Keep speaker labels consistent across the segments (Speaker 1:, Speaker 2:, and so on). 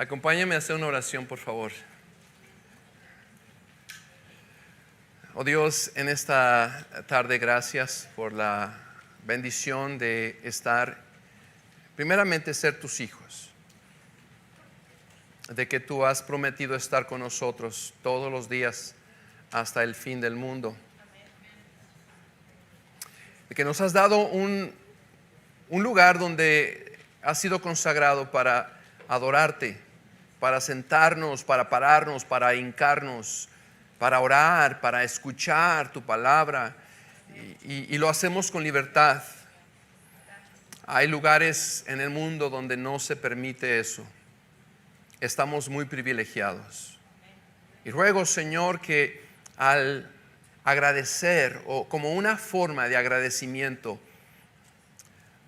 Speaker 1: Acompáñame a hacer una oración, por favor. Oh Dios, en esta tarde, gracias por la bendición de estar, primeramente, ser tus hijos, de que tú has prometido estar con nosotros todos los días hasta el fin del mundo, de que nos has dado un lugar donde has sido consagrado para adorarte, para sentarnos, para pararnos, para hincarnos, para orar, para escuchar tu palabra, y lo hacemos con libertad. Hay lugares en el mundo donde no se permite eso. Estamos muy privilegiados. Y ruego, Señor, que al agradecer, o como una forma de agradecimiento,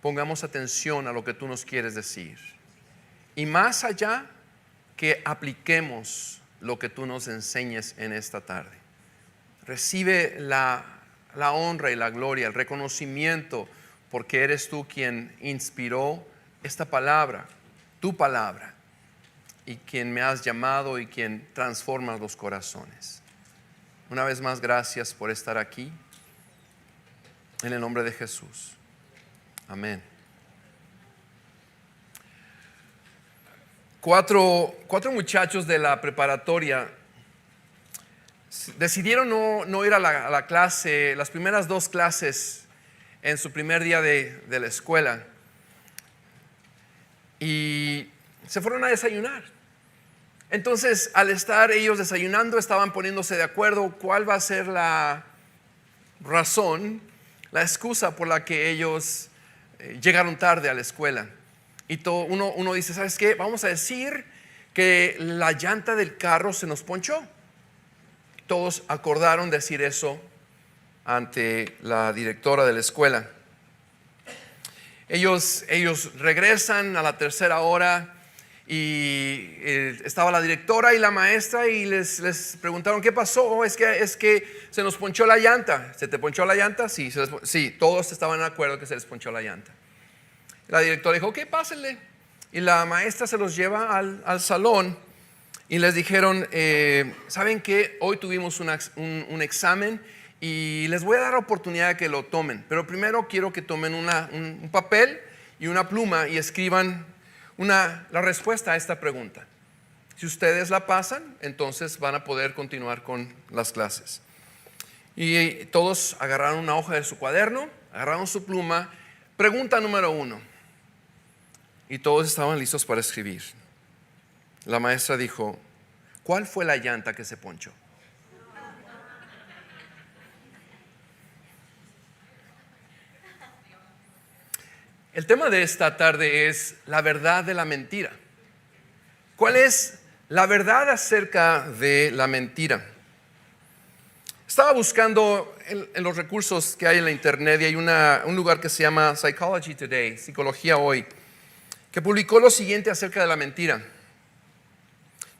Speaker 1: pongamos atención a lo que tú nos quieres decir. Y más allá, que apliquemos lo que tú nos enseñes en esta tarde. Recibe la honra y la gloria, el reconocimiento, porque eres tú quien inspiró esta palabra, tu palabra, y quien me has llamado y quien transforma los corazones. Una vez más, gracias por estar aquí. En el nombre de Jesús. Amén. Cuatro muchachos de la preparatoria decidieron no ir a la clase, las primeras 2 clases en su primer día de la escuela, y se fueron a desayunar. Entonces, al estar ellos desayunando, estaban poniéndose de acuerdo cuál va a ser la razón, la excusa por la que ellos llegaron tarde a la escuela. Y uno dice, ¿sabes qué? Vamos a decir que la llanta del carro se nos ponchó. Todos acordaron decir eso ante la directora de la escuela. Ellos regresan a la tercera hora y estaba la directora y la maestra y les preguntaron, ¿qué pasó? Oh, es que se nos ponchó la llanta. ¿Se te ponchó la llanta? Sí, todos estaban de acuerdo que se les ponchó la llanta. La directora dijo, ok, pásenle. Y la maestra se los lleva al salón y les dijeron, ¿saben qué? Hoy tuvimos un examen y les voy a dar la oportunidad de que lo tomen. Pero primero quiero que tomen un papel y una pluma y escriban la respuesta a esta pregunta. Si ustedes la pasan, entonces van a poder continuar con las clases. Y todos agarraron una hoja de su cuaderno, agarraron su pluma. Pregunta número 1. Y todos estaban listos para escribir. La maestra dijo, ¿cuál fue la llanta que se ponchó? El tema de esta tarde es la verdad de la mentira. ¿Cuál es la verdad acerca de la mentira? Estaba buscando en los recursos que hay en la internet, y hay un lugar que se llama Psychology Today, Psicología Hoy, que publicó lo siguiente acerca de la mentira.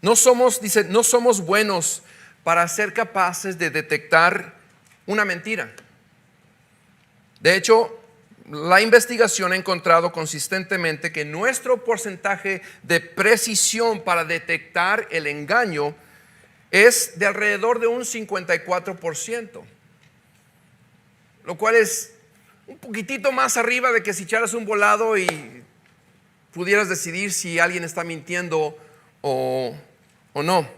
Speaker 1: No somos buenos para ser capaces de detectar una mentira. De hecho, la investigación ha encontrado consistentemente que nuestro porcentaje de precisión para detectar el engaño es de alrededor de un 54%, lo cual es un poquitito más arriba de que si echaras un volado y pudieras decidir si alguien está mintiendo o no.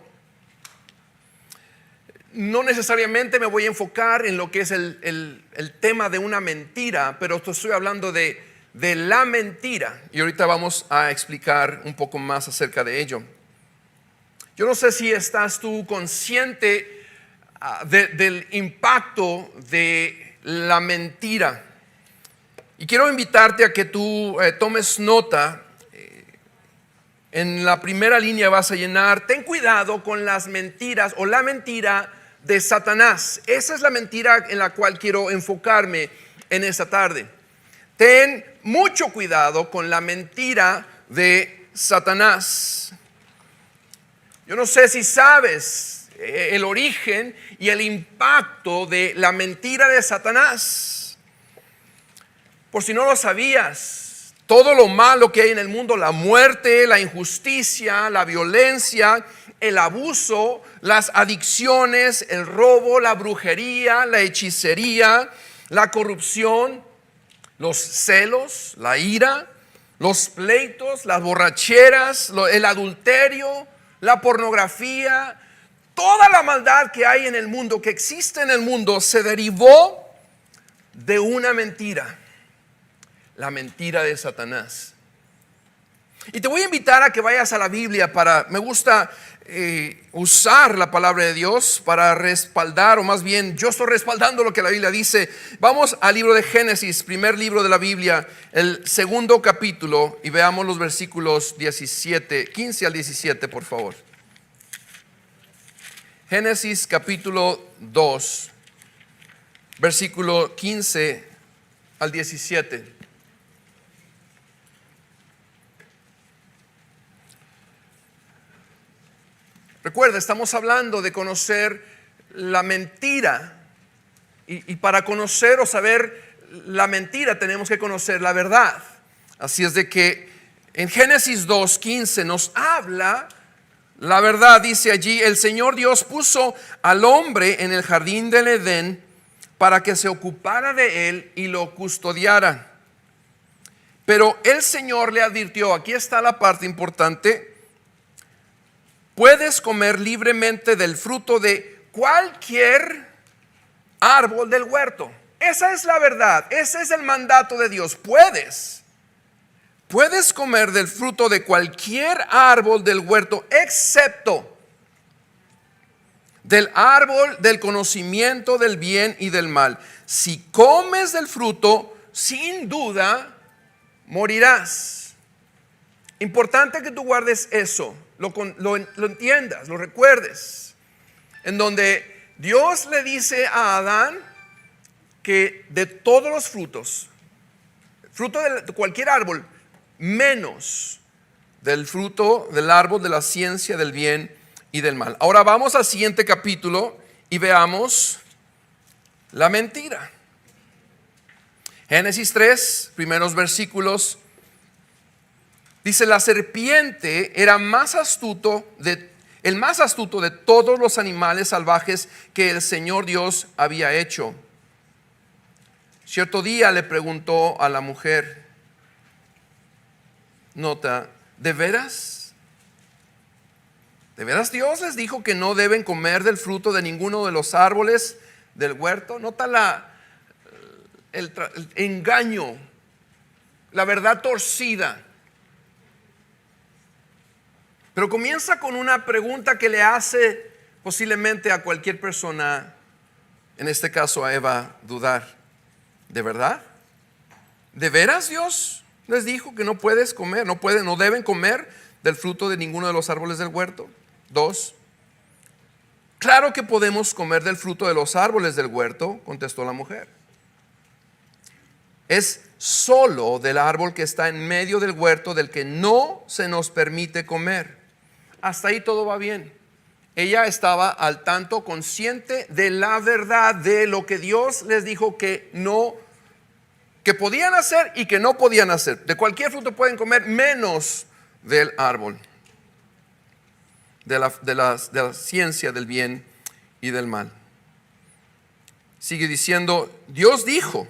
Speaker 1: No necesariamente me voy a enfocar en lo que es el tema de una mentira, pero estoy hablando de la mentira, y ahorita vamos a explicar un poco más acerca de ello. Yo no sé si estás tú consciente del impacto de la mentira. Y quiero invitarte a que tú tomes nota. En la primera línea vas a llenar, ten cuidado con las mentiras o la mentira de Satanás. Esa es la mentira en la cual quiero enfocarme en esta tarde. Ten mucho cuidado con la mentira de Satanás. Yo no sé si sabes el origen y el impacto de la mentira de Satanás. Por si no lo sabías, todo lo malo que hay en el mundo, la muerte, la injusticia, la violencia, el abuso, las adicciones, el robo, la brujería, la hechicería, la corrupción, los celos, la ira, los pleitos, las borracheras, el adulterio, la pornografía, toda la maldad que hay en el mundo, que existe en el mundo, se derivó de una mentira, la mentira de Satanás. Y te voy a invitar a que vayas a la Biblia me gusta usar la palabra de Dios para respaldar, o más bien yo estoy respaldando lo que la Biblia dice. Vamos al libro de Génesis, primer libro de la Biblia, el segundo capítulo, y veamos los versículos 15 al 17, por favor. Génesis capítulo 2, versículo 15 al 17. Recuerda, estamos hablando de conocer la mentira, y para conocer o saber la mentira tenemos que conocer la verdad. Así es de que en Génesis 2:15 nos habla la verdad. Dice allí: el Señor Dios puso al hombre en el jardín del Edén para que se ocupara de él y lo custodiara. Pero el Señor le advirtió, aquí está la parte importante: puedes comer libremente del fruto de cualquier árbol del huerto. Esa es la verdad, ese es el mandato de Dios. Puedes comer del fruto de cualquier árbol del huerto, excepto del árbol del conocimiento del bien y del mal. Si comes del fruto, sin duda morirás. Importante que tú guardes eso, lo entiendas, lo recuerdes. En donde Dios le dice a Adán que de todos los frutos, fruto de cualquier árbol, menos del fruto del árbol de la ciencia del bien y del mal. Ahora vamos al siguiente capítulo y veamos la mentira. Génesis 3, primeros versículos. Dice: la serpiente era el más astuto de todos los animales salvajes que el Señor Dios había hecho. Cierto día le preguntó a la mujer, nota, ¿de veras Dios les dijo que no deben comer del fruto de ninguno de los árboles del huerto? Nota el engaño, la verdad torcida. Pero comienza con una pregunta que le hace posiblemente a cualquier persona, en este caso a Eva, dudar. ¿De verdad? ¿De veras Dios les dijo que no puedes comer, no deben comer del fruto de ninguno de los árboles del huerto? 2. Claro que podemos comer del fruto de los árboles del huerto, contestó la mujer. Es solo del árbol que está en medio del huerto del que no se nos permite comer. Hasta ahí todo va bien. Ella estaba al tanto, consciente de la verdad, de lo que Dios les dijo que podían hacer y que no podían hacer. De cualquier fruto pueden comer, menos del árbol de la ciencia del bien y del mal. Sigue diciendo: Dios dijo,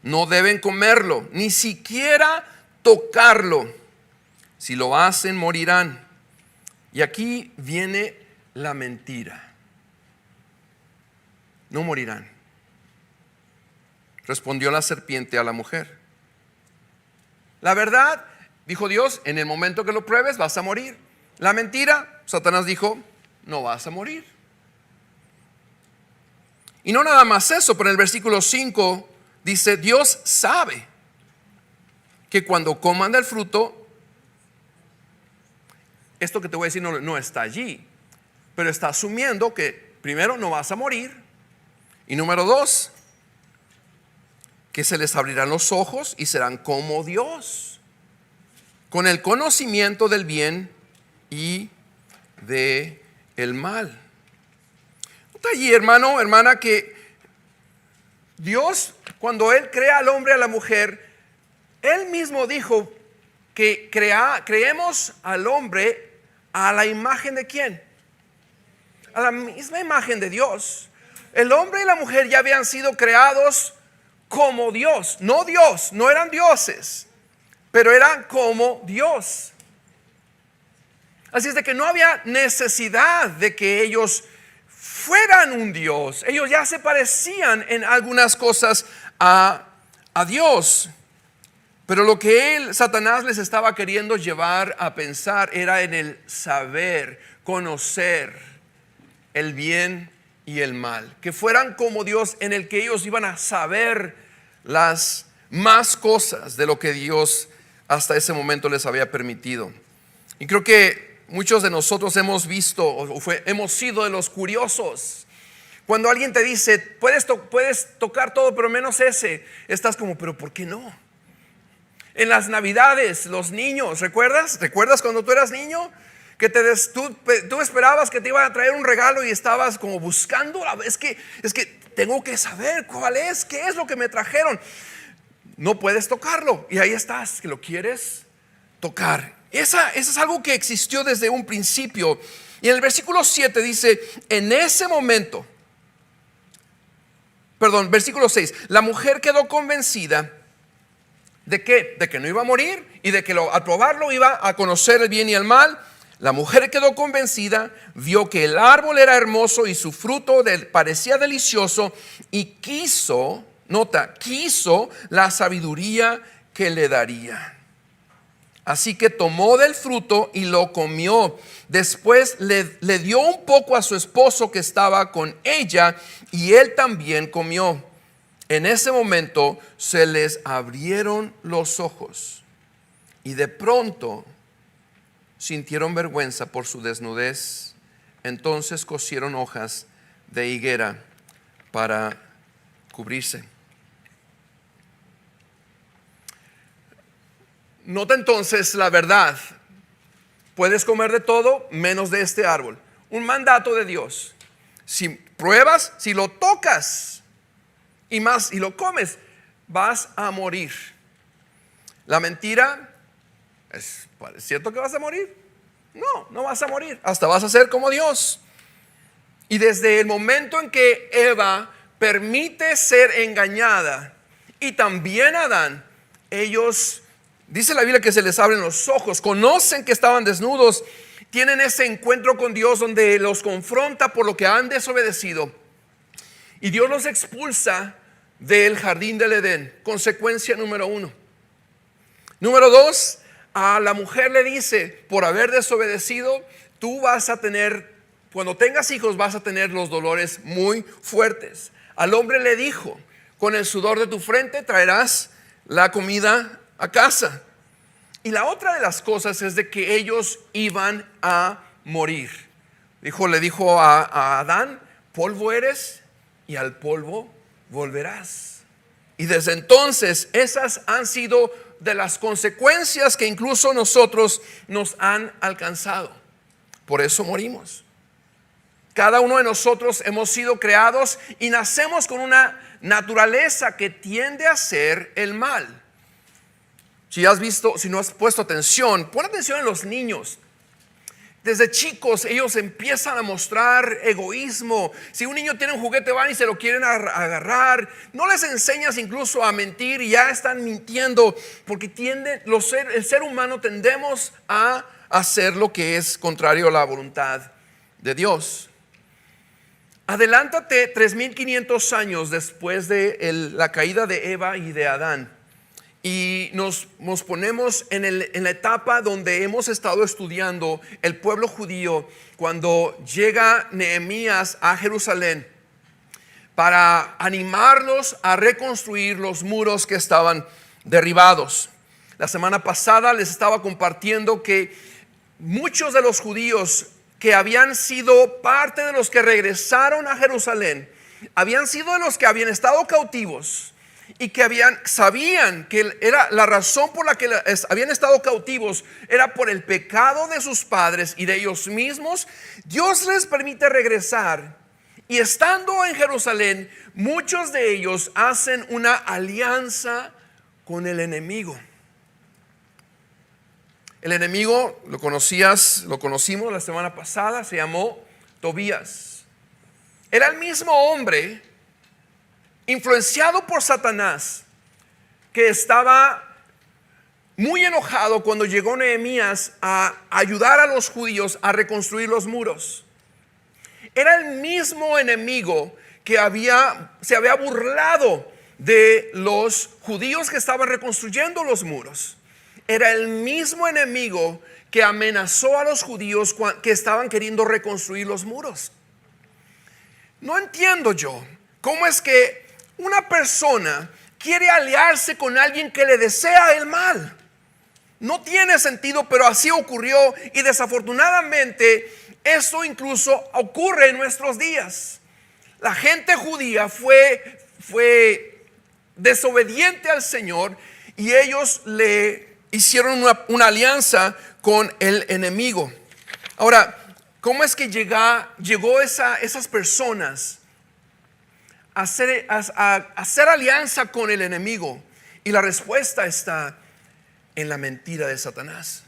Speaker 1: no deben comerlo, ni siquiera tocarlo. Si lo hacen, morirán. Y aquí viene la mentira. No morirán. Respondió la serpiente a la mujer. La verdad, dijo Dios, en el momento que lo pruebes vas a morir. La mentira, Satanás dijo, no vas a morir. Y no nada más eso, pero en el versículo 5 dice: Dios sabe que cuando coman del fruto, esto que te voy a decir no está allí, pero está asumiendo que primero no vas a morir, y número 2, que se les abrirán los ojos y serán como Dios, con el conocimiento del bien y de el mal. Nota allí, hermano, hermana, que Dios, cuando Él crea al hombre y a la mujer, Él mismo dijo que creemos al hombre a la imagen de ¿quién? A la misma imagen de Dios. El hombre y la mujer ya habían sido creados como Dios, no eran dioses, pero eran como Dios. Así es de que no había necesidad de que ellos fueran un Dios. Ellos ya se parecían en algunas cosas a Dios. Pero lo que Satanás les estaba queriendo llevar a pensar era en el saber, conocer el bien y el mal. Que fueran como Dios, en el que ellos iban a saber las más cosas de lo que Dios hasta ese momento les había permitido. Y creo que muchos de nosotros hemos visto hemos sido de los curiosos. Cuando alguien te dice, puedes tocar todo pero menos ese, estás como, pero ¿por qué no? En las navidades, los niños, ¿recuerdas cuando tú eras niño? Que tú esperabas que te iban a traer un regalo y estabas como buscando. Es que tengo que saber qué es lo que me trajeron. No puedes tocarlo y ahí estás, que lo quieres tocar. Esa es algo que existió desde un principio. Y en el versículo 7 dice, en ese momento, versículo 6, la mujer quedó convencida ¿de qué? De que no iba a morir y de que al probarlo iba a conocer el bien y el mal. La mujer quedó convencida, vio que el árbol era hermoso y su fruto parecía delicioso y quiso la sabiduría que le daría. Así que tomó del fruto y lo comió. Después le dio un poco a su esposo que estaba con ella y él también comió. En ese momento se les abrieron los ojos y de pronto sintieron vergüenza por su desnudez. Entonces cosieron hojas de higuera para cubrirse. Nota entonces la verdad. Puedes comer de todo menos de este árbol. Un mandato de Dios. Si pruebas, si lo tocas y lo comes, vas a morir. La mentira ¿es cierto que vas a morir? No vas a morir. Hasta vas a ser como Dios. Y desde el momento en que Eva permite ser engañada y también Adán, ellos, dice la Biblia que se les abren los ojos, conocen que estaban desnudos, tienen ese encuentro con Dios donde los confronta por lo que han desobedecido y Dios los expulsa del jardín del Edén. Consecuencia número 1. Número 2, a la mujer le dice, por haber desobedecido, tú vas a tener, cuando tengas hijos vas a tener los dolores muy fuertes. Al hombre le dijo, con el sudor de tu frente traerás la comida a casa. Y la otra de las cosas es de que ellos iban a morir. Le dijo a Adán, polvo eres y al polvo volverás. Y desde entonces esas han sido de las consecuencias que incluso nosotros nos han alcanzado. Por eso morimos. Cada uno de nosotros hemos sido creados y nacemos con una naturaleza que tiende a hacer el mal. Si no has puesto atención, pon atención en los niños. Desde chicos ellos empiezan a mostrar egoísmo. Si un niño tiene un juguete, van y se lo quieren agarrar. No les enseñas incluso a mentir y ya están mintiendo, porque el ser humano tendemos a hacer lo que es contrario a la voluntad de Dios. Adelántate 3500 años después de la caída de Eva y de Adán. Y nos ponemos en la etapa donde hemos estado estudiando el pueblo judío cuando llega Nehemías a Jerusalén para animarlos a reconstruir los muros que estaban derribados. La semana pasada les estaba compartiendo que muchos de los judíos que habían sido parte de los que regresaron a Jerusalén, habían sido de los que habían estado cautivos y que sabían que era la razón por la que habían estado cautivos era por el pecado de sus padres y de ellos mismos. Dios les permite regresar y estando en Jerusalén, muchos de ellos hacen una alianza con el enemigo. El enemigo, lo conocimos la semana pasada, se llamó Tobías. Era el mismo hombre influenciado por Satanás que estaba muy enojado cuando llegó Nehemías a ayudar a los judíos a reconstruir los muros. Era el mismo enemigo que se había burlado de los judíos que estaban reconstruyendo los muros. Era el mismo enemigo que amenazó a los judíos que estaban queriendo reconstruir los muros. No entiendo yo cómo es que una persona quiere aliarse con alguien que le desea el mal. No tiene sentido, pero así ocurrió, y desafortunadamente eso incluso ocurre en nuestros días. La gente judía fue desobediente al Señor y ellos le hicieron una alianza con el enemigo. Ahora, ¿cómo es que llegó esas personas a hacer alianza con el enemigo? Y la respuesta está en la mentira de Satanás.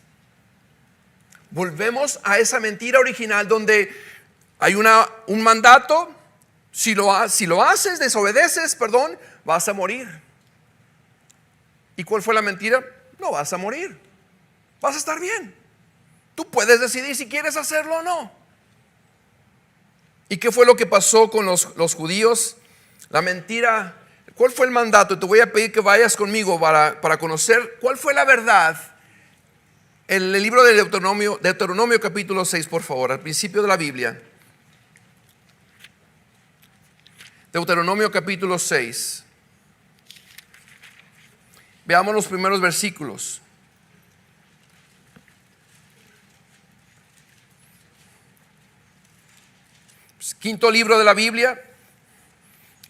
Speaker 1: Volvemos a esa mentira original donde hay un mandato. Si lo haces, desobedeces, vas a morir. ¿Y cuál fue la mentira? No vas a morir, vas a estar bien. Tú puedes decidir si quieres hacerlo o no. ¿Y qué fue lo que pasó con los judíos? La mentira. ¿Cuál fue el mandato? Te voy a pedir que vayas conmigo para conocer cuál fue la verdad. El libro de Deuteronomio capítulo 6, por favor, al principio de la Biblia. Deuteronomio capítulo 6. Veamos los primeros versículos. Quinto libro de la Biblia,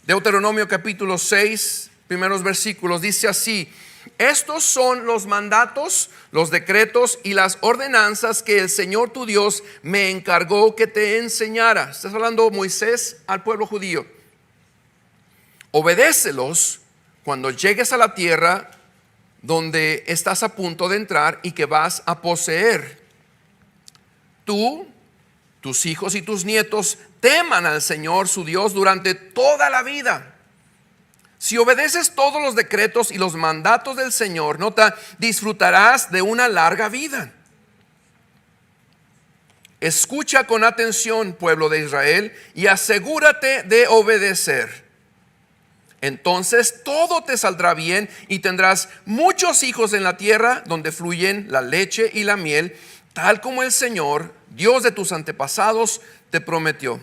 Speaker 1: Deuteronomio capítulo 6, primeros versículos, dice así: estos son los mandatos, los decretos y las ordenanzas que el Señor tu Dios me encargó que te enseñara. Estás hablando Moisés al pueblo judío. Obedécelos cuando llegues a la tierra donde estás a punto de entrar y que vas a poseer. Tú, tus hijos y tus nietos teman al Señor su Dios durante toda la vida. Si obedeces todos los decretos y los mandatos del Señor, nota, disfrutarás de una larga vida. Escucha con atención, pueblo de Israel, y asegúrate de obedecer. Entonces todo te saldrá bien y tendrás muchos hijos en la tierra donde fluyen la leche y la miel, tal como el Señor, Dios de tus antepasados, te prometió.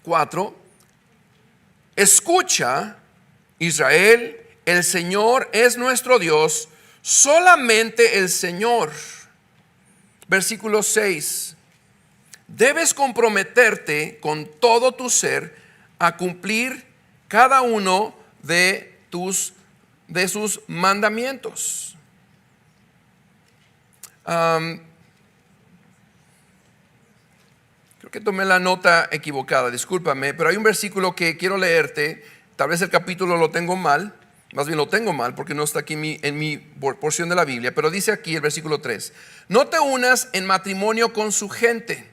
Speaker 1: 4. Escucha, Israel, el Señor es nuestro Dios, solamente el Señor. Versículo 6. Debes comprometerte con todo tu ser a cumplir cada uno de sus mandamientos. Creo que tomé la nota equivocada, discúlpame, pero hay un versículo que quiero leerte. Tal vez el capítulo lo tengo mal, más bien lo tengo mal porque no está aquí en mi porción de la Biblia, pero dice aquí el versículo 3: no te unas en matrimonio con su gente.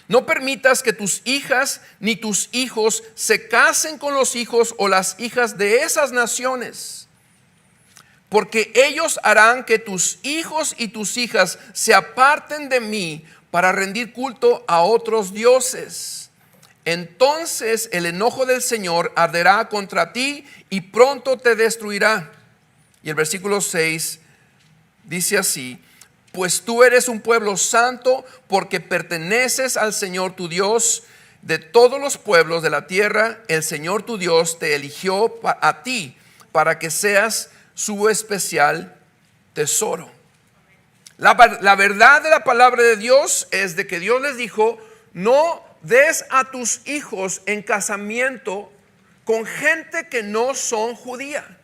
Speaker 1: No permitas que tus hijas ni tus hijos se casen con los hijos o las hijas de esas naciones, porque ellos harán que tus hijos y tus hijas se aparten de mí para rendir culto a otros dioses. Entonces el enojo del Señor arderá contra ti y pronto te destruirá. Y el versículo 6 dice así: pues tú eres un pueblo santo, porque perteneces al Señor tu Dios. De todos los pueblos de la tierra, el Señor tu Dios te eligió a ti para que seas su especial tesoro. La verdad de la palabra de Dios es de que Dios les dijo: no des a tus hijos en casamiento con gente que no son judía.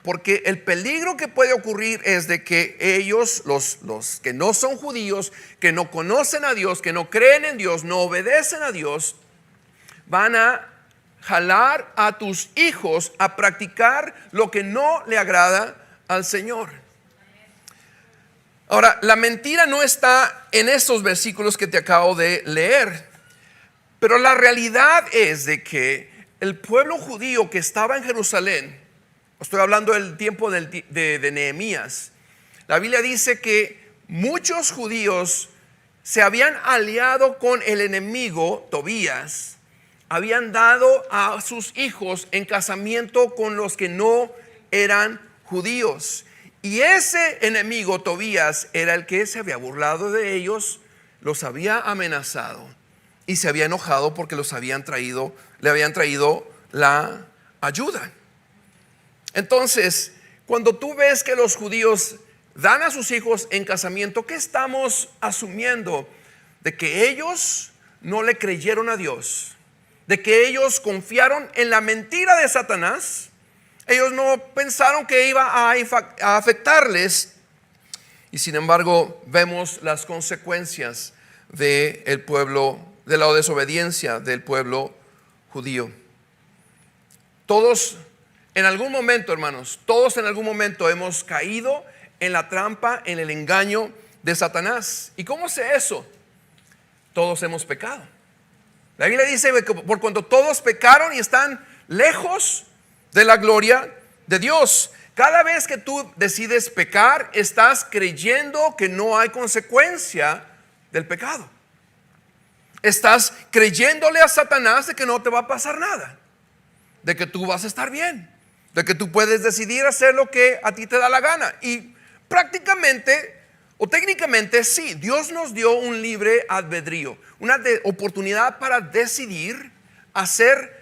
Speaker 1: Porque el peligro que puede ocurrir es de que ellos, los que no son judíos, que no conocen a Dios, que no creen en Dios, no obedecen a Dios, van a jalar a tus hijos a practicar lo que no le agrada al Señor. Ahora, la mentira no está en estos versículos que te acabo de leer, pero la realidad es de que el pueblo judío que estaba en Jerusalén, estoy hablando del tiempo de Nehemías, la Biblia dice que muchos judíos se habían aliado con el enemigo Tobías, habían dado a sus hijos en casamiento con los que no eran judíos. Y ese enemigo Tobías era el que se había burlado de ellos, los había amenazado y se había enojado porque le habían traído la ayuda. Entonces, cuando tú ves que los judíos dan a sus hijos en casamiento, ¿qué estamos asumiendo? De que ellos no le creyeron a Dios, de que ellos confiaron en la mentira de Satanás. Ellos no pensaron que iba a afectarles, y sin embargo vemos las consecuencias del pueblo, de la desobediencia del pueblo judío. Todos en algún momento, hermanos, todos en algún momento hemos caído en la trampa, en el engaño de Satanás. ¿Y cómo sé eso? Todos hemos pecado. La Biblia dice que por cuanto todos pecaron y están lejos de la gloria de Dios. Cada vez que tú decides pecar, estás creyendo que no hay consecuencia del pecado. Estás creyéndole a Satanás de que no te va a pasar nada, de que tú vas a estar bien, de que tú puedes decidir hacer lo que a ti te da la gana. Y prácticamente o técnicamente sí, Dios nos dio un libre albedrío, una oportunidad para decidir hacer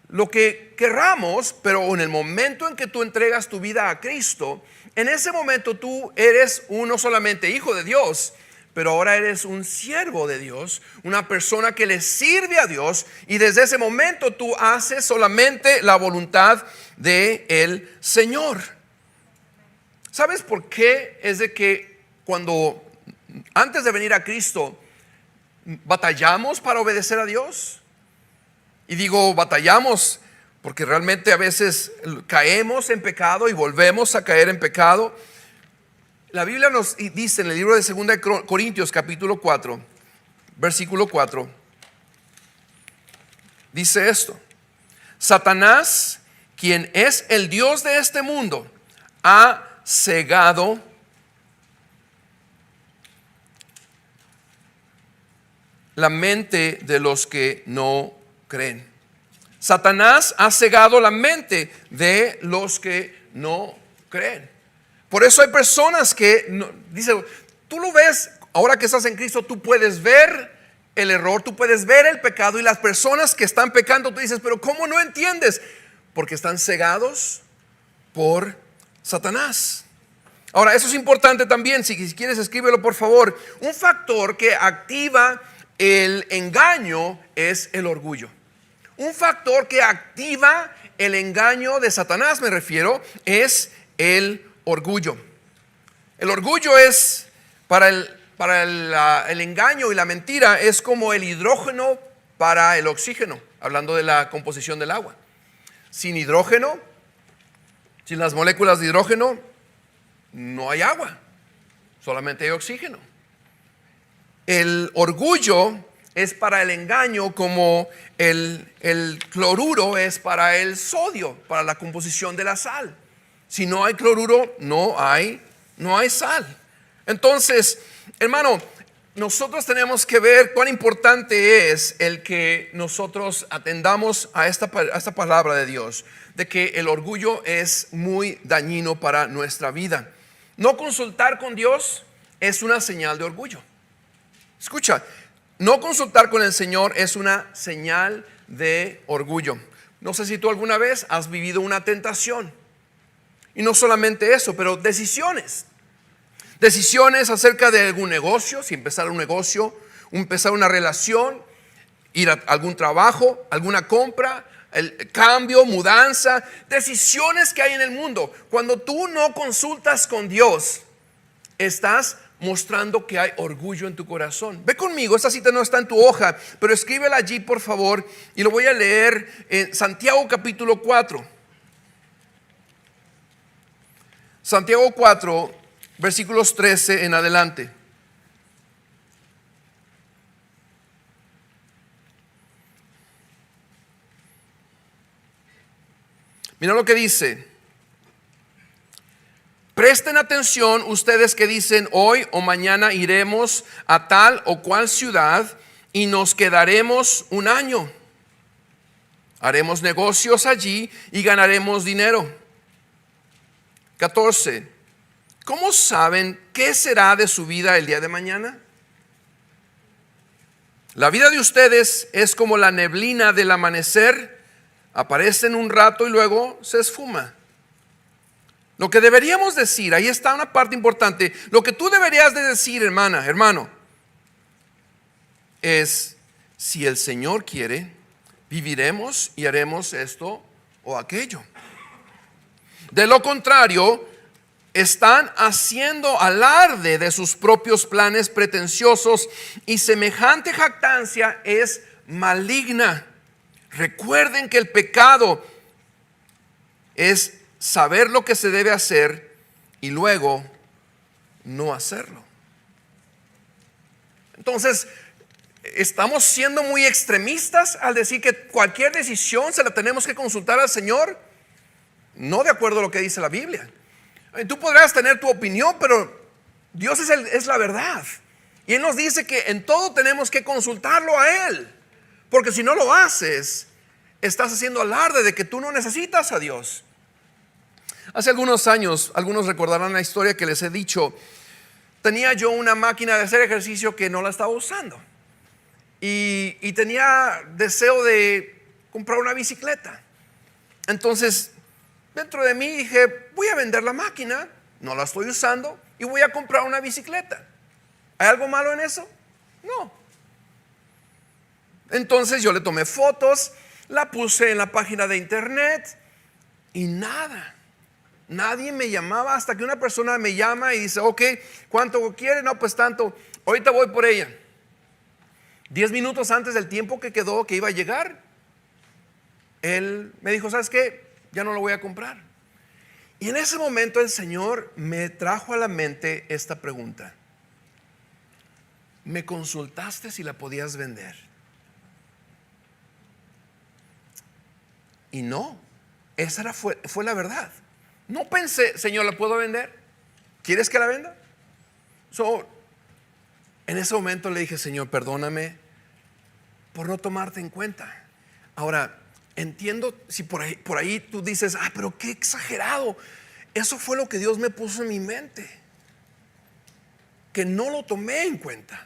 Speaker 1: lo que querramos, pero en el momento en que tú entregas tu vida a Cristo, en ese momento tú eres no solamente hijo de Dios, pero ahora eres un siervo de Dios, una persona que le sirve a Dios, y desde ese momento tú haces solamente la voluntad del Señor. ¿Sabes por qué? Es de que antes de venir a Cristo, batallamos para obedecer a Dios. Y digo batallamos porque realmente a veces caemos en pecado y volvemos a caer en pecado. La Biblia nos dice en el libro de 2 Corintios capítulo 4, versículo 4, dice esto: Satanás, quien es el Dios de este mundo, ha cegado la mente de los que no creen. Satanás ha cegado la mente de los que no creen. Por eso hay personas que dicen, tú lo ves, ahora que estás en Cristo, tú puedes ver el error, tú puedes ver el pecado, y las personas que están pecando, tú dices, pero ¿cómo no entiendes? Porque están cegados por Satanás. Ahora, eso es importante también. Si quieres, escríbelo por favor. Un factor que activa el engaño es el orgullo. Un factor que activa el engaño de Satanás, me refiero, es el orgullo. El orgullo es para el engaño y la mentira, es como el hidrógeno para el oxígeno, hablando de la composición del agua. Sin hidrógeno, sin las moléculas de hidrógeno, no hay agua, solamente hay oxígeno. El orgullo es para el engaño como el cloruro es para el sodio, para la composición de la sal. Si no hay cloruro, no hay sal. Entonces, hermano, nosotros tenemos que ver cuán importante es el que nosotros atendamos a esta palabra de Dios, de que el orgullo es muy dañino para nuestra vida. No consultar con Dios es una señal de orgullo. Escucha, no consultar con el Señor es una señal de orgullo. No sé si tú alguna vez has vivido una tentación. Y no solamente eso, pero decisiones acerca de algún negocio, si empezar un negocio, empezar una relación, ir a algún trabajo, alguna compra, el cambio, mudanza, decisiones que hay en el mundo. Cuando tú no consultas con Dios, estás mostrando que hay orgullo en tu corazón. Ve conmigo, esta cita no está en tu hoja, pero escríbela allí por favor, y lo voy a leer en Santiago capítulo 4. Santiago 4, versículos 13 en adelante. Mira lo que dice. Presten atención ustedes que dicen hoy o mañana iremos a tal o cual ciudad y nos quedaremos un año. Haremos negocios allí y ganaremos dinero. 14. ¿Cómo saben qué será de su vida el día de mañana? La vida de ustedes es como la neblina del amanecer. Aparece en un rato y luego se esfuma. Lo que deberíamos decir, ahí está una parte importante. Lo que tú deberías de decir, hermano, es: si el Señor quiere, viviremos y haremos esto o aquello. De lo contrario, están haciendo alarde de sus propios planes pretenciosos, y semejante jactancia es maligna. Recuerden que el pecado es saber lo que se debe hacer y luego no hacerlo. Entonces, ¿estamos siendo muy extremistas al decir que cualquier decisión se la tenemos que consultar al Señor? No, de acuerdo a lo que dice la Biblia. Tú podrás tener tu opinión, pero Dios es la verdad. Y Él nos dice que en todo tenemos que consultarlo a Él. Porque si no lo haces, estás haciendo alarde de que tú no necesitas a Dios. Hace algunos años, algunos recordarán la historia que les he dicho. Tenía yo una máquina de hacer ejercicio que no la estaba usando. Y tenía deseo de comprar una bicicleta. Entonces, dentro de mí dije: voy a vender la máquina, no la estoy usando, y voy a comprar una bicicleta. ¿Hay algo malo en eso? No. Entonces yo le tomé fotos, la puse en la página de internet y nada. Nadie me llamaba, hasta que una persona me llama y dice: ok, ¿cuánto quiere? No, pues tanto, ahorita voy por ella. 10 minutos antes del tiempo que quedó que iba a llegar, él me dijo: ¿sabes qué? Ya no lo voy a comprar. Y en ese momento el Señor me trajo a la mente esta pregunta: ¿me consultaste si la podías vender? Y no, esa fue la verdad. No pensé: Señor, ¿la puedo vender? ¿Quieres que la venda? En ese momento le dije: Señor, perdóname por no tomarte en cuenta. Ahora, entiendo si por ahí tú dices: pero qué exagerado. Eso fue lo que Dios me puso en mi mente, que no lo tomé en cuenta.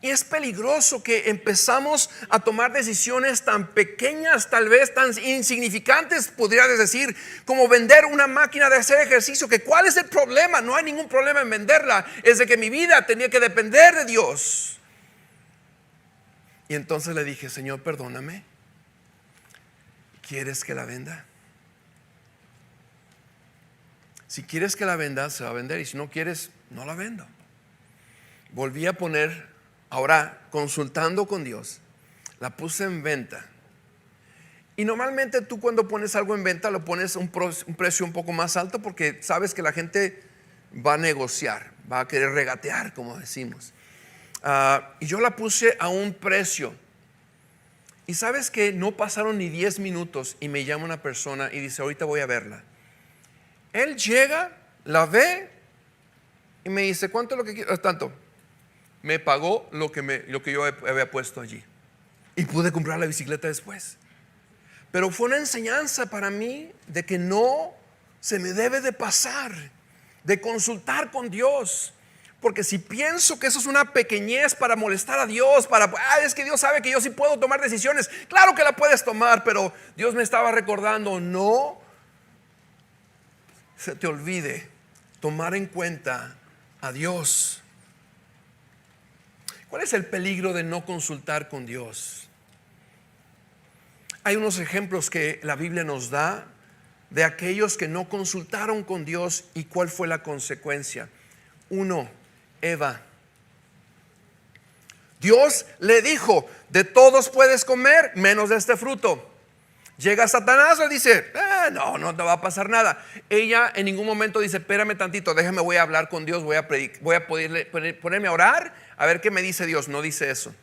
Speaker 1: Y es peligroso que empezamos a tomar decisiones tan pequeñas, tal vez tan insignificantes, podrías decir, como vender una máquina de hacer ejercicio. Que ¿cuál es el problema? No hay ningún problema en venderla. Es de que mi vida tenía que depender de Dios. Y entonces le dije: Señor, perdóname. ¿Quieres que la venda? Si quieres que la venda, se va a vender. Y si no quieres, no la vendo. Volví a poner, ahora consultando con Dios, la puse en venta. Y normalmente tú, cuando pones algo en venta, lo pones a un precio un poco más alto, porque sabes que la gente va a negociar, va a querer regatear, como decimos. Y yo la puse a un precio. Y sabes que no pasaron ni 10 minutos y me llama una persona y dice: ahorita voy a verla. Él llega, la ve y me dice: ¿cuánto es lo que quiero? Tanto. Me pagó lo que yo había puesto allí. Y pude comprar la bicicleta después. Pero fue una enseñanza para mí de que no se me debe de pasar, de consultar con Dios. Porque si pienso que eso es una pequeñez para molestar a Dios, es que Dios sabe que yo sí puedo tomar decisiones. Claro que la puedes tomar, pero Dios me estaba recordando: no se te olvide tomar en cuenta a Dios. ¿Cuál es el peligro de no consultar con Dios? Hay unos ejemplos que la Biblia nos da de aquellos que no consultaron con Dios y cuál fue la consecuencia. 1, Eva. Dios le dijo: de todos puedes comer menos de este fruto. Llega Satanás y le dice: no te va a pasar nada. Ella en ningún momento dice, espérame tantito, déjame, voy a hablar con Dios, voy a ponerme a orar, a ver qué me dice Dios. No dice eso.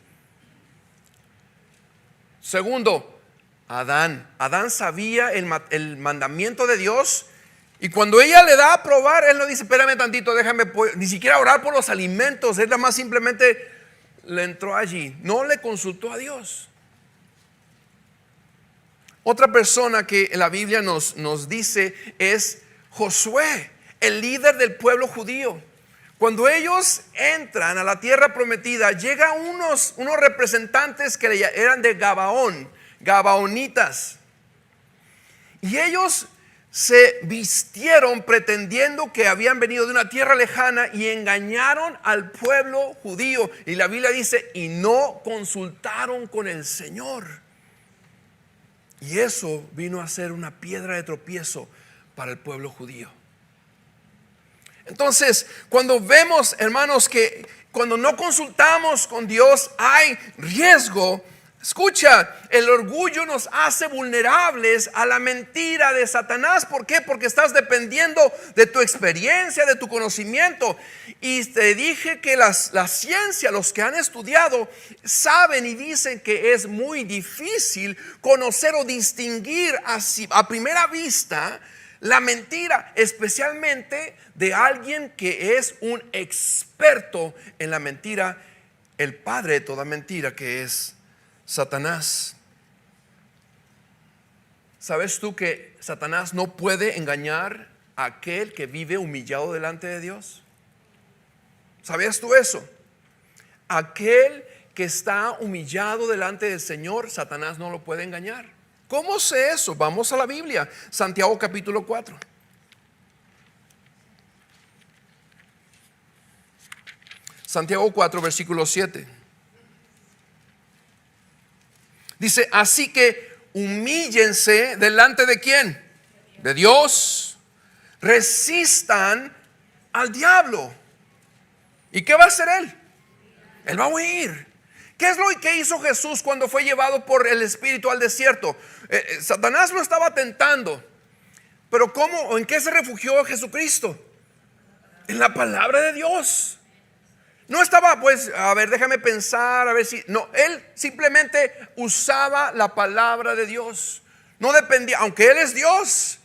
Speaker 1: Segundo, Adán sabía el mandamiento de Dios, y cuando ella le da a probar, él no dice, espérame tantito, déjame, ni siquiera orar por los alimentos. Él nada más simplemente le entró allí, no le consultó a Dios. Otra persona que la Biblia nos dice es Josué, el líder del pueblo judío. Cuando ellos entran a la tierra prometida, llegan unos representantes que eran de Gabaón, gabaonitas, y ellos se vistieron pretendiendo que habían venido de una tierra lejana y engañaron al pueblo judío. Y la Biblia dice, y no consultaron con el Señor. Y eso vino a ser una piedra de tropiezo para el pueblo judío. Entonces, cuando vemos, hermanos, que cuando no consultamos con Dios hay riesgo. Escucha, el orgullo nos hace vulnerables a la mentira de Satanás. ¿Por qué? Porque estás dependiendo de tu experiencia, de tu conocimiento. Y te dije que la ciencia, los que han estudiado, saben y dicen que es muy difícil conocer o distinguir así, a primera vista, la mentira, especialmente de alguien que es un experto en la mentira, el padre de toda mentira, que es Satanás. ¿Sabes tú que Satanás no puede engañar a aquel que vive humillado delante de Dios? ¿Sabías tú eso? Aquel que está humillado delante del Señor, Satanás no lo puede engañar. ¿Cómo sé eso? Vamos a la Biblia, Santiago capítulo 4. Santiago 4, versículo 7. Dice, así que humíllense delante de ¿quién? De Dios. Resistan al diablo. ¿Y qué va a hacer él? Él va a huir. ¿Qué es lo que hizo Jesús cuando fue llevado por el Espíritu al desierto? Satanás lo estaba tentando. Pero ¿cómo o en qué se refugió Jesucristo? En la palabra de Dios. No estaba, pues, a ver, déjame pensar, a ver si. No, él simplemente usaba la palabra de Dios. No dependía, aunque él es Dios,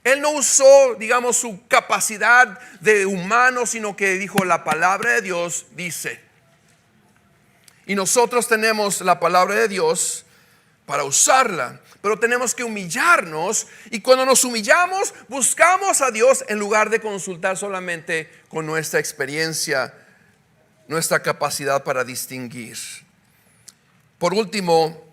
Speaker 1: él no usó, digamos, su capacidad de humano, sino que dijo, la palabra de Dios dice. Y nosotros tenemos la palabra de Dios para usarla, pero tenemos que humillarnos. Y cuando nos humillamos, buscamos a Dios en lugar de consultar solamente con nuestra experiencia, nuestra capacidad para distinguir. Por último,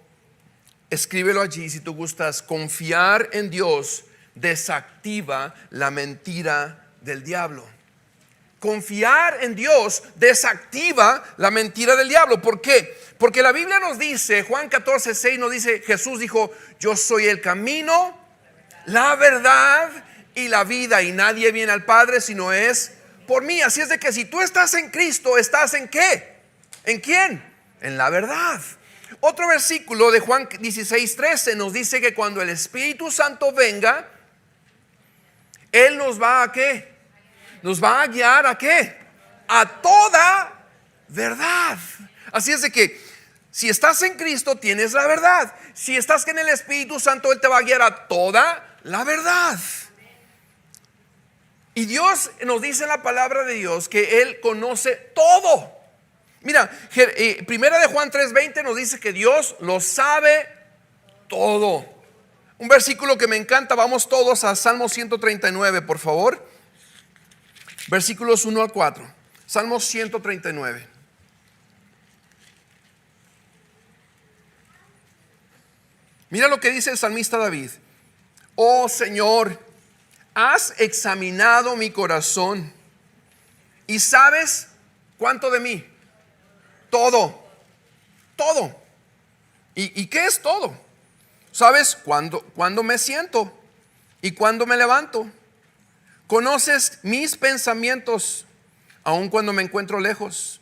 Speaker 1: escríbelo allí si tú gustas. Confiar en Dios desactiva la mentira del diablo. Confiar en Dios desactiva la mentira del diablo. ¿Por qué? Porque la Biblia nos dice, Juan 14, 6 nos dice, Jesús dijo, yo soy el camino, la verdad y la vida, y nadie viene al Padre si no es por mí. Así es de que si tú estás en Cristo, ¿estás en qué? ¿En quién? En la verdad. Otro versículo de Juan 16, 13 nos dice que cuando el Espíritu Santo venga, Él nos va a ¿qué? Nos va a guiar a ¿qué? A toda verdad. Así es de que si estás en Cristo tienes la verdad. Si estás en el Espíritu Santo, Él te va a guiar a toda la verdad. Y Dios nos dice en la palabra de Dios que Él conoce todo. Mira, primera de Juan 3:20 nos dice que Dios lo sabe todo. Un versículo que me encanta. Vamos todos a Salmo 139, por favor. Versículos 1 al 4. Salmo 139. Mira lo que dice el salmista David. Oh Señor, has examinado mi corazón y sabes cuánto de mí. Todo. Todo. ¿Y qué es todo? Sabes cuándo me siento y cuándo me levanto. Conoces mis pensamientos aun cuando me encuentro lejos.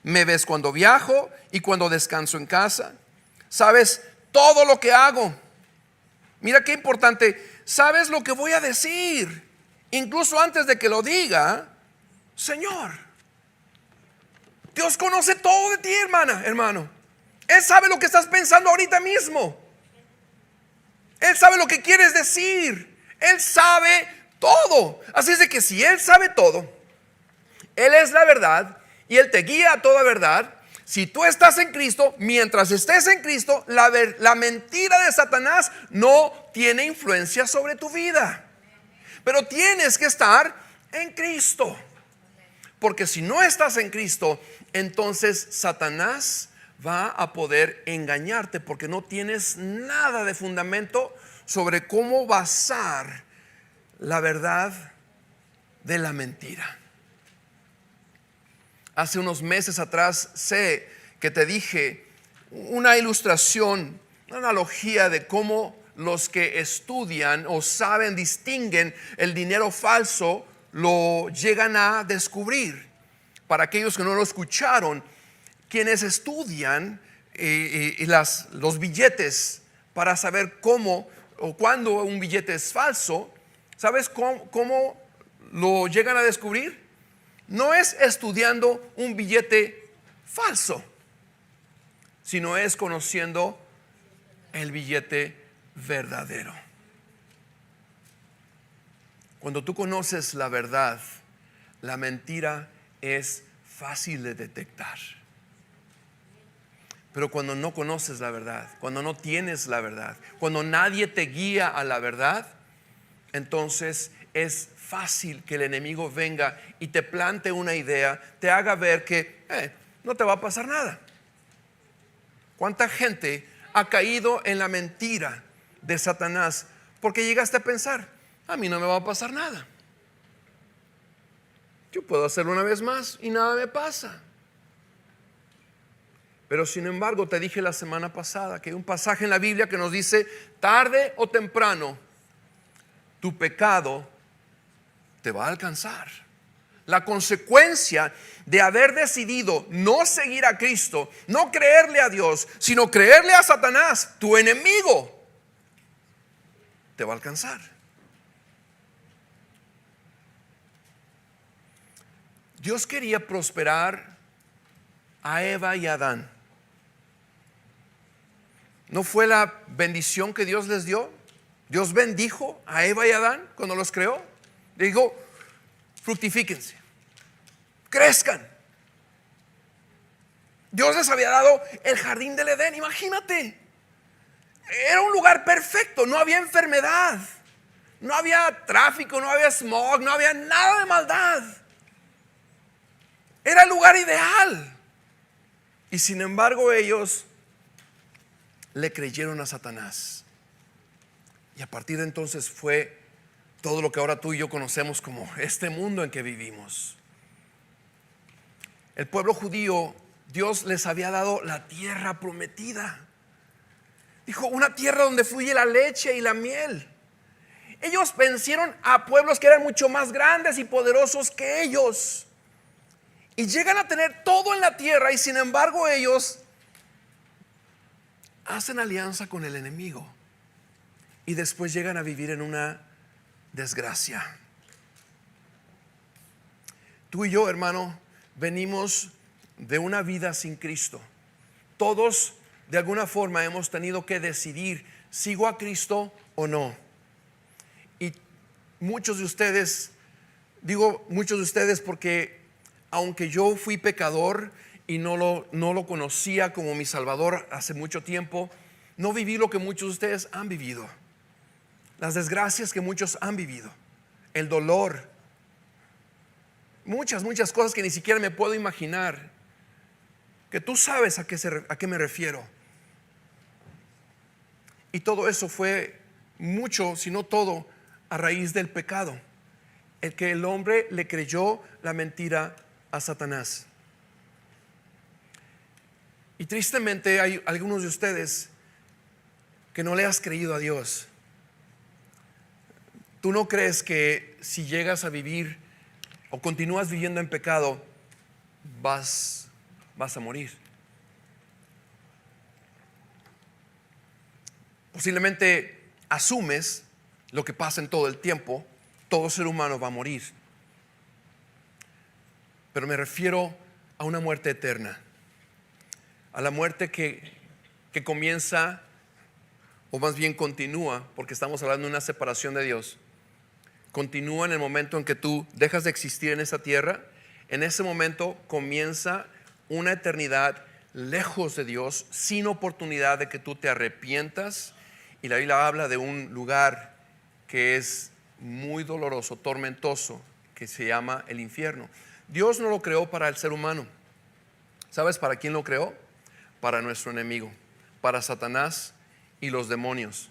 Speaker 1: Me ves cuando viajo y cuando descanso en casa. Sabes todo lo que hago. Mira qué importante. Sabes lo que voy a decir. Incluso antes de que lo diga, Señor. Dios conoce todo de ti, hermano. Él sabe lo que estás pensando ahorita mismo. Él sabe lo que quieres decir. Él sabe todo. Así es de que si Él sabe todo, Él es la verdad y Él te guía a toda verdad. Si tú estás en Cristo, mientras estés en Cristo, la mentira de Satanás no tiene influencia sobre tu vida. Pero tienes que estar en Cristo. Porque si no estás en Cristo, entonces Satanás va a poder engañarte, porque no tienes nada de fundamento sobre cómo basar la verdad de la mentira. Hace unos meses atrás sé que te dije una ilustración, una analogía de cómo los que estudian o saben, distinguen el dinero falso, lo llegan a descubrir. Para aquellos que no lo escucharon, quienes estudian los billetes para saber cómo o cuándo un billete es falso, ¿sabes cómo lo llegan a descubrir? No es estudiando un billete falso, sino es conociendo el billete verdadero. Cuando tú conoces la verdad, la mentira es fácil de detectar. Pero cuando no conoces la verdad, cuando no tienes la verdad, cuando nadie te guía a la verdad, entonces es fácil que el enemigo venga y te plante una idea, te haga ver que no te va a pasar nada. ¿Cuánta gente ha caído en la mentira de Satanás porque llegaste a pensar, a mí no me va a pasar nada? Yo puedo hacerlo una vez más y nada me pasa. Pero sin embargo, te dije la semana pasada que hay un pasaje en la Biblia que nos dice, tarde o temprano, tu pecado te va a alcanzar. La consecuencia de haber decidido no seguir a Cristo, no creerle a Dios, sino creerle a Satanás, tu enemigo, te va a alcanzar. Dios quería prosperar a Eva y a Adán. ¿No fue la bendición que Dios les dio? Dios bendijo a Eva y a Adán cuando los creó. Le dijo, fructifíquense, crezcan. Dios les había dado el jardín del Edén, imagínate. Era un lugar perfecto, no había enfermedad, no había tráfico, no había smog, no había nada de maldad. Era el lugar ideal. Y sin embargo ellos le creyeron a Satanás. Y a partir de entonces fue todo lo que ahora tú y yo conocemos como este mundo en que vivimos. El pueblo judío, Dios les había dado la tierra prometida. Dijo, una tierra donde fluye la leche y la miel. Ellos vencieron a pueblos que eran mucho más grandes y poderosos que ellos. Y llegan a tener todo en la tierra y sin embargo ellos hacen alianza con el enemigo. Y después llegan a vivir en una desgracia. Tú y yo, hermano, venimos de una vida sin Cristo. Todos de alguna forma hemos tenido que decidir, ¿sigo a Cristo o no? Y muchos de ustedes, digo muchos de ustedes porque aunque yo fui pecador y no lo conocía como mi Salvador hace mucho tiempo, no viví lo que muchos de ustedes han vivido. Las desgracias que muchos han vivido, el dolor, muchas cosas que ni siquiera me puedo imaginar, que tú sabes a qué me refiero. Y todo eso fue mucho, si no todo, a raíz del pecado, el que el hombre le creyó la mentira a Satanás. Y tristemente hay algunos de ustedes que no le has creído a Dios. ¿Tú no crees que si llegas a vivir o continúas viviendo en pecado, vas a morir? Posiblemente asumes lo que pasa en todo el tiempo, todo ser humano va a morir. Pero me refiero a una muerte eterna, a la muerte que comienza, o más bien continúa, porque estamos hablando de una separación de Dios. Continúa en el momento en que tú dejas de existir en esa tierra. En ese momento comienza una eternidad lejos de Dios, sin oportunidad de que tú te arrepientas. Y la Biblia habla de un lugar que es muy doloroso, tormentoso, que se llama el infierno. Dios no lo creó para el ser humano. ¿Sabes para quién lo creó? Para nuestro enemigo, para Satanás y los demonios.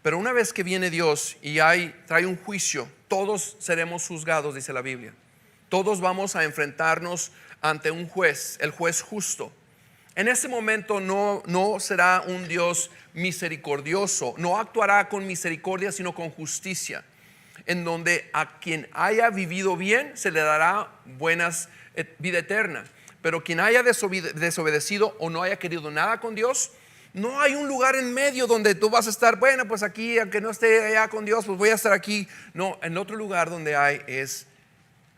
Speaker 1: Pero una vez que viene Dios y trae un juicio, todos seremos juzgados, dice la Biblia. Todos vamos a enfrentarnos ante un juez, el juez justo. En ese momento no será un Dios misericordioso, no actuará con misericordia, sino con justicia, en donde a quien haya vivido bien se le dará vida eterna. Pero quien haya desobedecido o no haya querido nada con Dios, no hay un lugar en medio donde tú vas a estar, bueno, pues aquí, aunque no esté allá con Dios, pues voy a estar aquí. No, en otro lugar donde hay es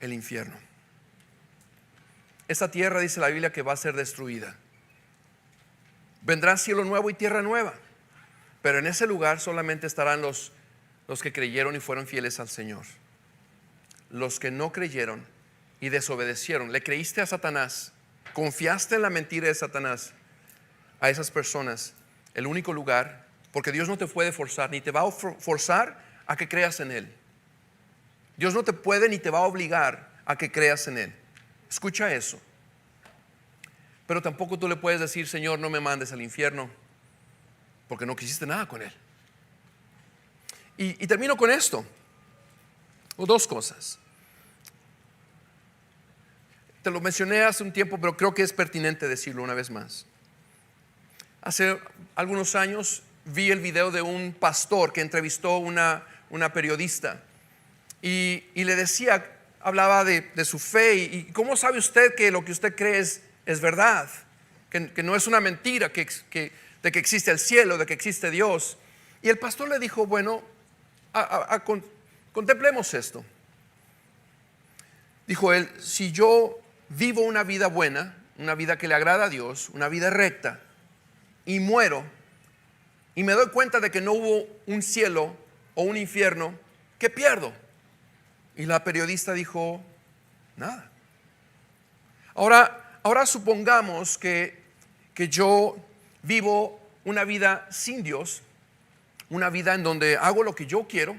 Speaker 1: el infierno. Esa tierra, dice la Biblia, que va a ser destruida. Vendrá cielo nuevo y tierra nueva. Pero en ese lugar solamente estarán los que creyeron y fueron fieles al Señor. Los que no creyeron y desobedecieron, le creíste a Satanás, confiaste en la mentira de Satanás, a esas personas, el único lugar, porque Dios no te puede forzar, ni te va a forzar a que creas en Él. Dios no te puede ni te va a obligar a que creas en Él. Escucha eso. Pero tampoco tú le puedes decir, Señor, no me mandes al infierno, porque no quisiste nada con Él. Y termino con esto, o dos cosas. Te lo mencioné hace un tiempo, pero creo que es pertinente decirlo una vez más. Hace algunos años vi el video de un pastor que entrevistó una periodista y le decía, hablaba de su fe y ¿cómo sabe usted que lo que usted cree es verdad? Que no es una mentira, de que existe el cielo, de que existe Dios. Y el pastor le dijo, bueno, contemplemos esto. Dijo él, si yo vivo una vida buena, una vida que le agrada a Dios, una vida recta, y muero y me doy cuenta de que no hubo un cielo o un infierno, ¿qué pierdo? Y la periodista dijo, nada. Ahora supongamos que yo vivo una vida sin Dios, una vida en donde hago lo que yo quiero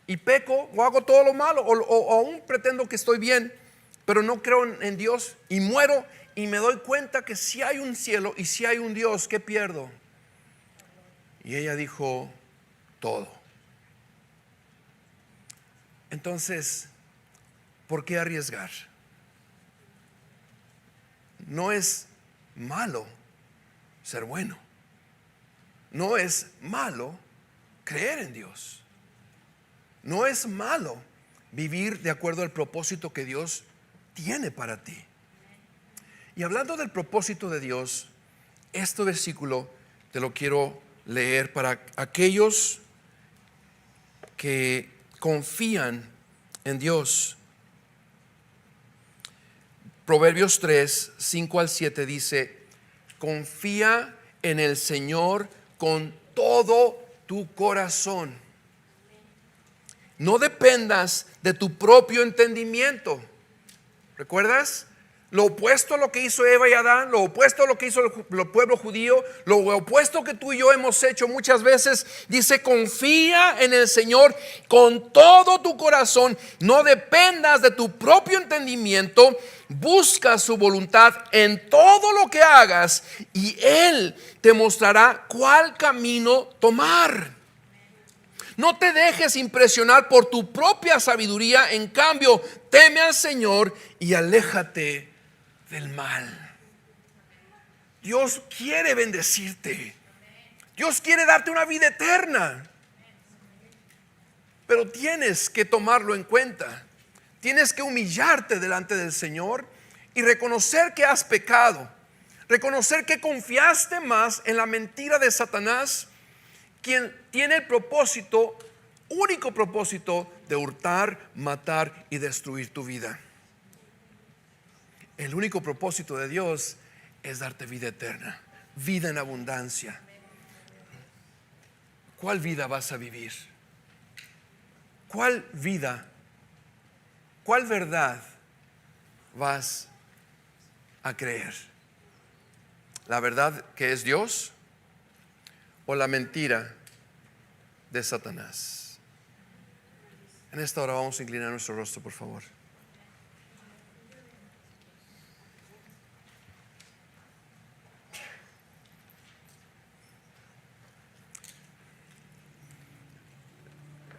Speaker 1: y peco o hago todo lo malo o aún pretendo que estoy bien, pero no creo en Dios y muero. Y me doy cuenta que si hay un cielo y si hay un Dios, ¿qué pierdo? Y ella dijo, todo. Entonces, ¿por qué arriesgar? No es malo ser bueno. No es malo creer en Dios. No es malo vivir de acuerdo al propósito que Dios tiene para ti. Y hablando del propósito de Dios, este versículo te lo quiero leer para aquellos que confían en Dios. Proverbios 3, 5 al 7 dice, confía en el Señor con todo tu corazón. No dependas de tu propio entendimiento. ¿Recuerdas? Lo opuesto a lo que hizo Eva y Adán, lo opuesto a lo que hizo el pueblo judío, lo opuesto que tú y yo hemos hecho muchas veces. Dice, confía en el Señor con todo tu corazón, no dependas de tu propio entendimiento, busca su voluntad en todo lo que hagas y Él te mostrará cuál camino tomar. No te dejes impresionar por tu propia sabiduría, en cambio, teme al Señor y aléjate del mal. Dios quiere bendecirte. Dios quiere darte una vida eterna. Pero tienes que tomarlo en cuenta. Tienes que humillarte delante del Señor y reconocer que has pecado. Reconocer que confiaste más en la mentira de Satanás quien tiene el propósito, único propósito, de hurtar, matar y destruir tu vida. El único propósito de Dios es darte vida eterna, vida en abundancia. ¿Cuál vida vas a vivir? ¿Cuál vida, cuál verdad vas a creer? ¿La verdad que es Dios o la mentira de Satanás? En esta hora vamos a inclinar nuestro rostro, por favor.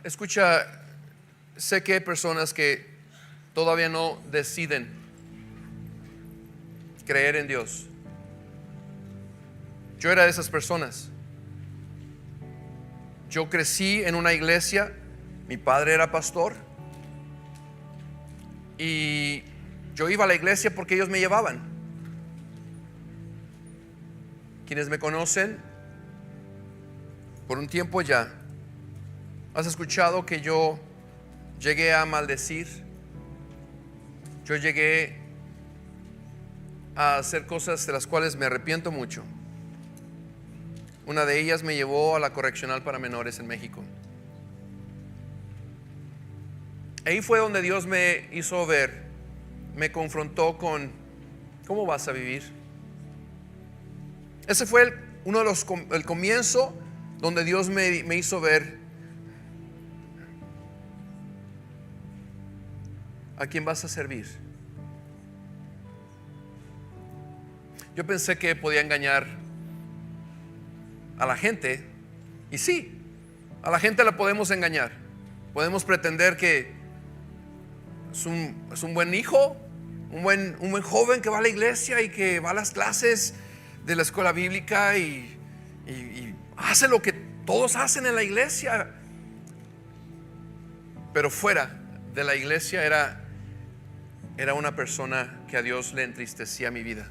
Speaker 1: Escucha, sé que hay personas que todavía no deciden creer en Dios. Yo era de esas personas. Yo crecí en una iglesia, mi padre era pastor y yo iba a la iglesia porque ellos me llevaban. Quienes me conocen por un tiempo ya, has escuchado que yo llegué a maldecir, yo llegué a hacer cosas de las cuales me arrepiento mucho. Una de ellas me llevó a la correccional para menores en México. Ahí fue donde Dios me hizo ver, me confrontó con ¿cómo vas a vivir? Ese fue uno de el comienzo donde Dios me hizo ver a quién vas a servir. Yo pensé que podía engañar a la gente, y sí, a la gente la podemos engañar. Podemos pretender que es un buen hijo, un buen joven que va a la iglesia y que va a las clases de la escuela bíblica y hace lo que todos hacen en la iglesia, pero fuera de la iglesia era una persona que a Dios le entristecía mi vida.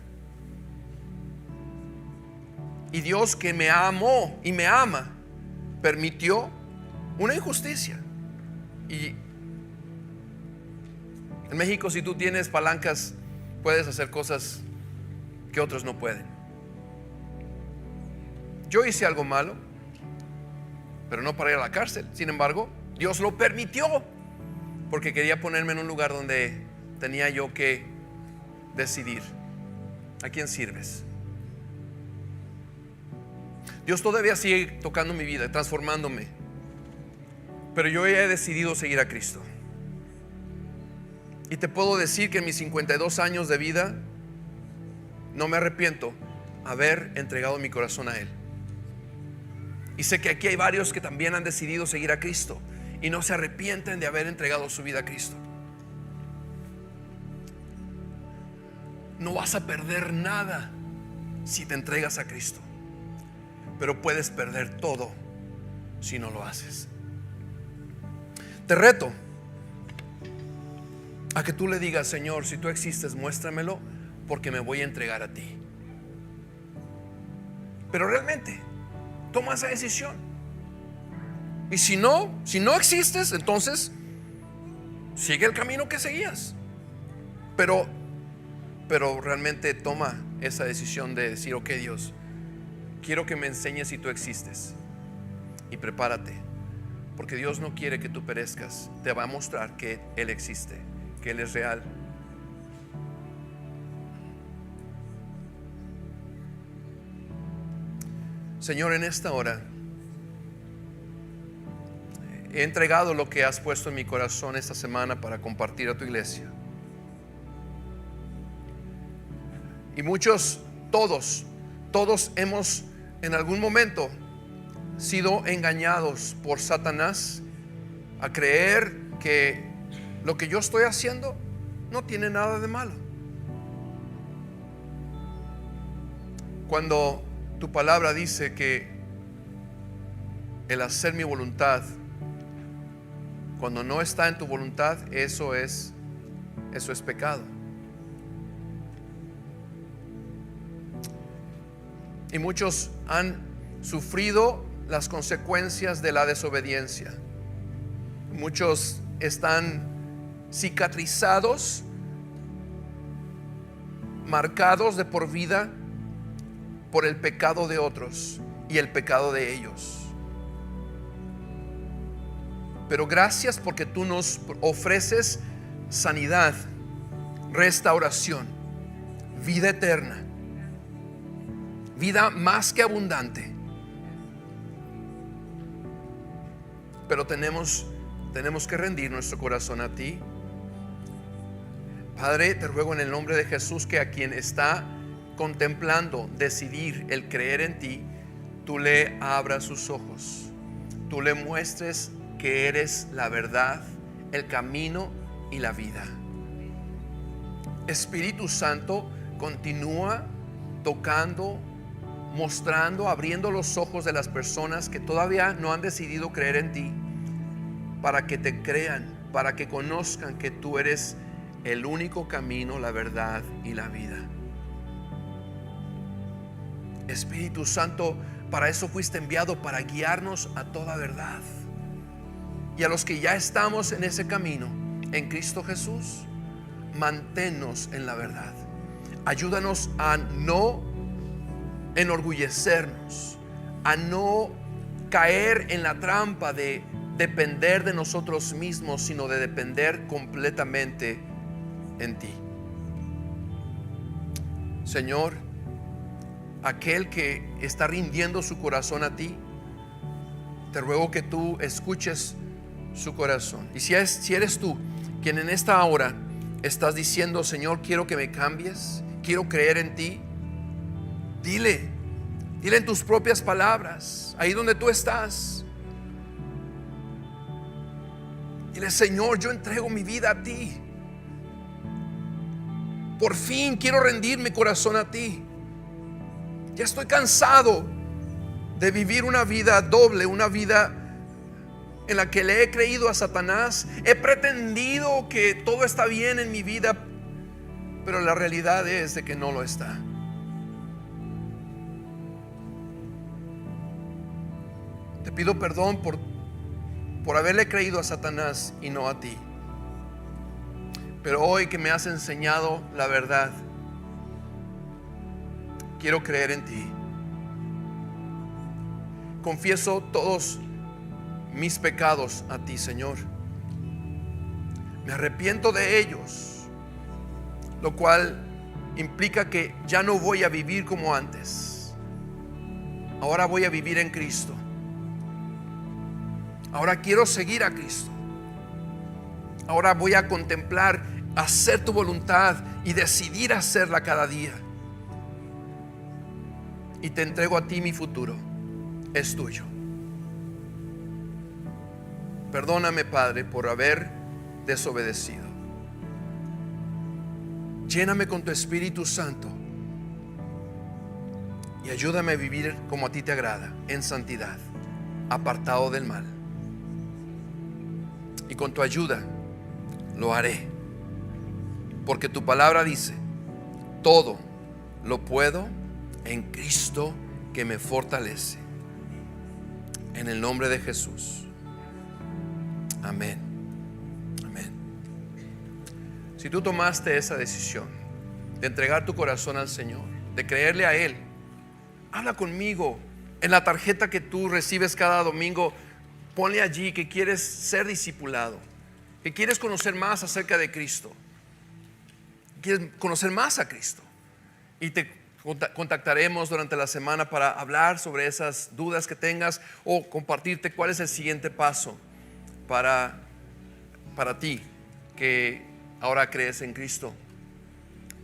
Speaker 1: Y Dios, que me amó y me ama, permitió una injusticia. Y en México, si tú tienes palancas, puedes hacer cosas que otros no pueden. Yo hice algo malo, pero no para ir a la cárcel. Sin embargo, Dios lo permitió porque quería ponerme en un lugar donde tenía yo que decidir a quién sirves. Dios todavía sigue tocando mi vida, transformándome, pero yo ya he decidido seguir a Cristo. Y te puedo decir que en mis 52 años de vida no me arrepiento haber entregado mi corazón a Él. Y sé que aquí hay varios que también han decidido seguir a Cristo y no se arrepienten de haber entregado su vida a Cristo. No vas a perder nada si te entregas a Cristo, pero puedes perder todo si no lo haces. Te reto a que tú le digas: Señor, si tú existes, muéstramelo, porque me voy a entregar a ti. Pero realmente toma esa decisión. Y si no existes, entonces sigue el camino que seguías. Pero realmente toma esa decisión de decir: ok, Dios, quiero que me enseñes si tú existes. Y prepárate, porque Dios no quiere que tú perezcas. Te va a mostrar que Él existe, que Él es real. Señor, en esta hora he entregado lo que has puesto en mi corazón esta semana para compartir a tu iglesia. Y muchos, todos hemos en algún momento sido engañados por Satanás a creer que lo que yo estoy haciendo no tiene nada de malo, cuando tu palabra dice que el hacer mi voluntad, cuando no está en tu voluntad, eso es pecado. Y muchos han sufrido las consecuencias de la desobediencia. Muchos están cicatrizados, marcados de por vida por el pecado de otros y el pecado de ellos. Pero gracias porque tú nos ofreces sanidad, restauración, vida eterna, vida más que abundante. Pero tenemos que rendir nuestro corazón a ti. Padre, te ruego en el nombre de Jesús que a quien está contemplando decidir el creer en ti, tú le abras sus ojos, tú le muestres que eres la verdad, el camino y la vida. Espíritu Santo, continúa tocando, mostrando, abriendo los ojos de las personas que todavía no han decidido creer en ti, para que te crean, para que conozcan que tú eres el único camino, la verdad y la vida. Espíritu Santo, para eso fuiste enviado, para guiarnos a toda verdad. Y a los que ya estamos en ese camino, en Cristo Jesús, manténnos en la verdad. Ayúdanos a no enorgullecernos, a no caer en la trampa de depender de nosotros mismos, sino de depender completamente en ti. Señor, aquel que está rindiendo su corazón a ti, te ruego que tú escuches su corazón. Y si eres tú quien en esta hora estás diciendo: Señor, quiero que me cambies, quiero creer en ti, dile en tus propias palabras, ahí donde tú estás. Dile: Señor, yo entrego mi vida a ti. Por fin quiero rendir mi corazón a ti. Ya estoy cansado de vivir una vida doble, una vida en la que le he creído a Satanás. He pretendido que todo está bien en mi vida, pero la realidad es de que no lo está. Te pido perdón por haberle creído a Satanás y no a ti. Pero hoy que me has enseñado la verdad, quiero creer en ti. Confieso todos mis pecados a ti, Señor. Me arrepiento de ellos, lo cual implica que ya no voy a vivir como antes. Ahora voy a vivir en Cristo. Ahora quiero seguir a Cristo. Ahora voy a contemplar, hacer tu voluntad y decidir hacerla cada día. Y te entrego a ti mi futuro. Es tuyo. Perdóname, Padre, por haber desobedecido. Lléname con tu Espíritu Santo y ayúdame a vivir como a ti te agrada, en santidad, apartado del mal. Y con tu ayuda lo haré, porque tu palabra dice: todo lo puedo en Cristo que me fortalece. En el nombre de Jesús. Amén. Amén. Si tú tomaste esa decisión de entregar tu corazón al Señor, de creerle a Él, habla conmigo. En la tarjeta que tú recibes cada domingo, ponle allí que quieres ser discipulado, que quieres conocer más acerca de Cristo, quieres conocer más a Cristo. Y te contactaremos durante la semana para hablar sobre esas dudas que tengas o compartirte cuál es el siguiente paso para ti que ahora crees en Cristo.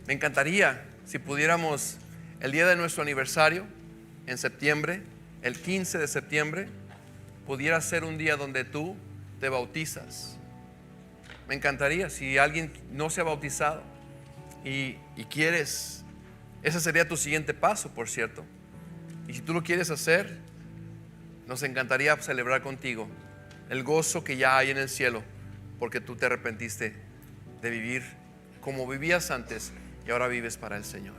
Speaker 1: Me encantaría si pudiéramos, el día de nuestro aniversario en septiembre, el 15 de septiembre, pudiera ser un día donde tú te bautizas. Me encantaría si alguien no se ha bautizado y quieres. Ese sería tu siguiente paso, por cierto. Y si tú lo quieres hacer, nos encantaría celebrar contigo el gozo que ya hay en el cielo, porque tú te arrepentiste de vivir como vivías antes y ahora vives para el Señor.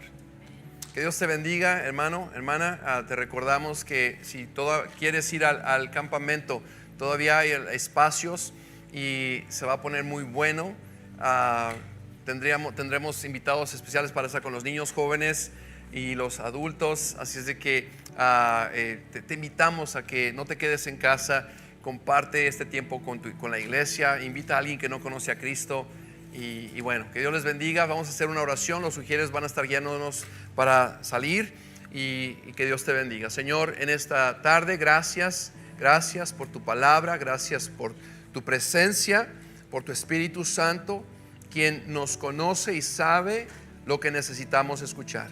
Speaker 1: Que Dios te bendiga, hermano, hermana. Te recordamos que si quieres ir al campamento, todavía hay espacios y se va a poner muy bueno. Tendremos invitados especiales para estar con los niños, jóvenes y los adultos. Así es de que te invitamos a que no te quedes en casa. Comparte este tiempo con la iglesia. Invita a alguien que no conoce a Cristo. Y bueno, que Dios les bendiga. Vamos a hacer una oración. Los sugieres van a estar guiándonos para salir. Y que Dios te bendiga. Señor, en esta tarde, gracias por tu palabra. Gracias por tu presencia, por tu Espíritu Santo, quien nos conoce y sabe lo que necesitamos escuchar.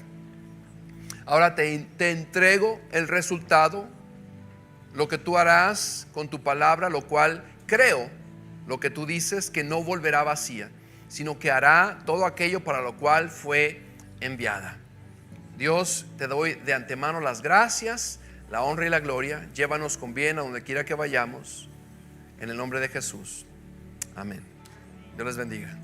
Speaker 1: Ahora te entrego el resultado, lo que tú harás con tu palabra, lo cual creo, lo que tú dices, que no volverá vacía, sino que hará todo aquello para lo cual fue enviada. Dios, te doy de antemano las gracias, la honra y la gloria. Llévanos con bien a donde quiera que vayamos, en el nombre de Jesús. Amén. Dios les bendiga.